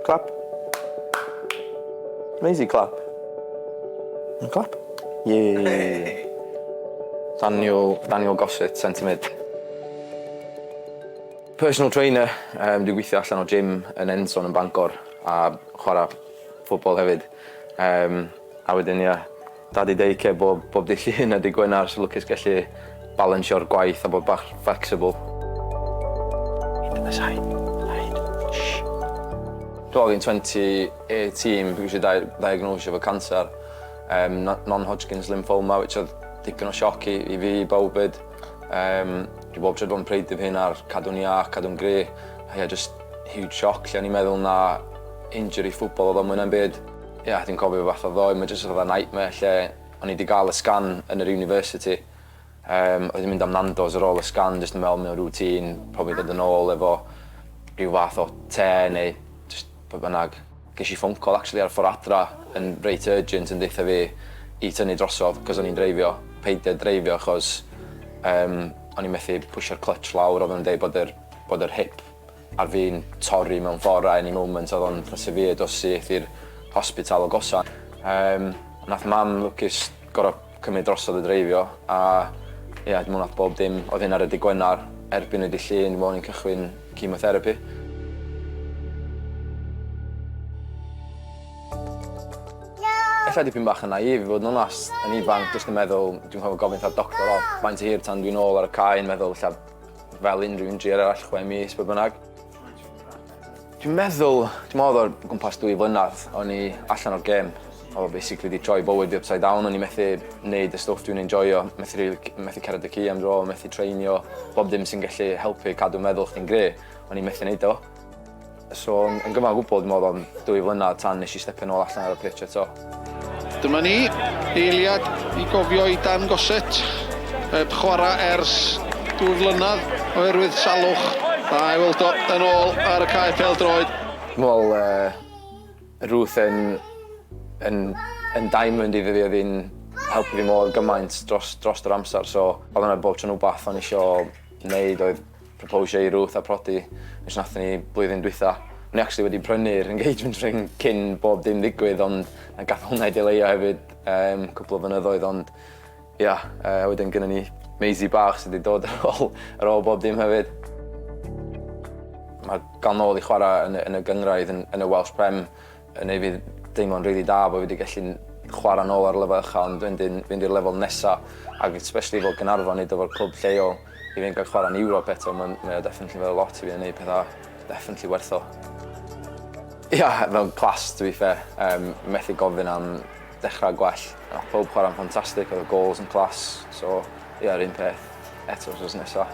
Clap. Amazing clap. Clap. Yay. Daniel Gosset, centre mid. Personal trainer, dwi'n gweithio allan o gym yn Enson yn Bangor a chwarae ffwtbol hefyd. A wedyn ia, dad i deud bob dydd Llun a dydd Gwener so lwcus gallu balansio'r gwaith a bod bach flexible. Dwi'n yn 2018 bych eisiau diagnosio efo cancer, non-hodgkins lymphoma, which oedd digon o sioc i fi i bywyd. Dwi bob tro dwi'n preid hyn ar cadw'n iach, cadw'n gre. Ia, just huge sioc lle o'n i'n meddwl na injury ffwtbol oedd o'n mwy na'n byd. Ia, dwi'n cofio fath o ddoe, mae jyst oedd a nightmare lle o'n i wedi cael y scan yn yr university. Oedd i'n mynd am Nando's ar ôl y scan, jyst yn meddwl mewn routine, probably dod yn ôl efo rhyw fath o te neu just be bynnag. Ges i phone call actually ar ffordd adra yn reit urgent yn deitha fi i tynnu drosodd, cos o'n i'n dreifio, peidio dreifio achos o'n i'n methu pwysio'r clutch lawr, oedd yn dweud bod yr hip ar fi'n torri mewn ffordd a any moment oedd o'n severe dos syth i'r hospital o Gosset. Nath mam lwcus gorau cymryd drosodd y dreifio a ia, dim ond nath bob dim oedd hyn ar y dydd Gwener erbyn y dydd Llun fod ni'n cychwyn chemotherapy. Ella dipyn bach yn naif i fod yn onast, yn ifanc, jyst yn meddwl, dwi'n cofio gofyn ar doctor o faint o hir tan dwi'n ôl ar y cae yn meddwl ella fel unrhyw injury arall 6 mis, be bynnag. Dwi'n meddwl o'r gwmpas 2 flynedd, o'n i allan o'r gêm. Oedd basically di troi bywyd fi upside down, o'n i methu wneud y stwff dwi'n enjoyo, methu cered y ci am dro, methu treinio, bob dim sy'n gallu helpu cadw meddwl chdi'n gre, o'n i methu wneud o. So yn gymal gwbl dwi'n meddwl o'n 2 flynedd tan nes i stepio nôl allan ar y pitch eto. Dyma ni, eiliad i gofio i Dan Gosset, chwarae ers 2 flynedd oherwydd salwch. A i weld o yn ôl ar y cae pêl-droed. Dwi'n meddwl Ruth yn diamond iddi fi oedd hi'n helpu fi mor gymaint dros yr amser. So oedd yna bob tro wbath o'n i isio wneud oedd proposio i Ruth a prodi nes nathon ni blwyddyn dwytha. O'n i actually wedi prynu'r engagement ring cyn bob dim ddigwydd, ond gath hwnna i dileio hefyd cwpl o flynyddoedd, ond ia, wedyn gynnon ni Maisie bach sydd wedi dod ar ôl bob dim hefyd. Mae gael nôl i chwarae yn y gyngraedd yn y Welsh Prem yn ei fi deimlo'n rili da bod fi wedi gallu chwarae nôl ar lefel uchel, ond fynd i'r lefel nesaf, ac especially fel Gaernarfon nid o'r clwb lleol i fi'n cael chwarae yn Ewrop eto, mae o definitely fel lot i fi yn gwneud pethau definitely werth o. Ia, fel clas, to be fair, methu gofyn am dechrau gwell. Nath pob chwarae'n ffantastig, oedd y goals yn clas, so ia, yr un peth eto os nesaf.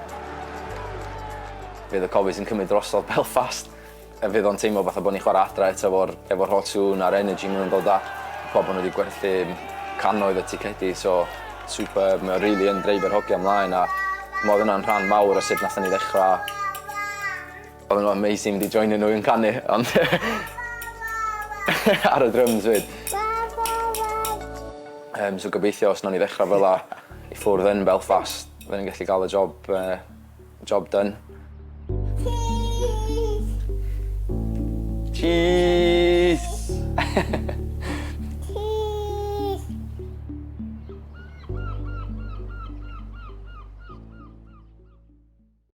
Fydd y Cofis yn cymryd drosodd Belfast. Fydd o'n teimlo fatha bod ni'n chwarae adra eto efo'r hot sŵn a'r energy maen nhw'n dod â. Pobl nhw wedi gwerthu cannoedd y ticedi, so super, mae o rili yn dreifio'r hogi ymlaen a mae hwnna'n rhan mawr o sut nathon ni ddechrau. Oedd nhw'n amazing wedi joinio nhw yn canu, ond ar y drums fyd. So gobeithio os nawn ni ddechrau fel i ffwrdd yn Belfast, fydden ni'n gallu cael y job done. Cheese!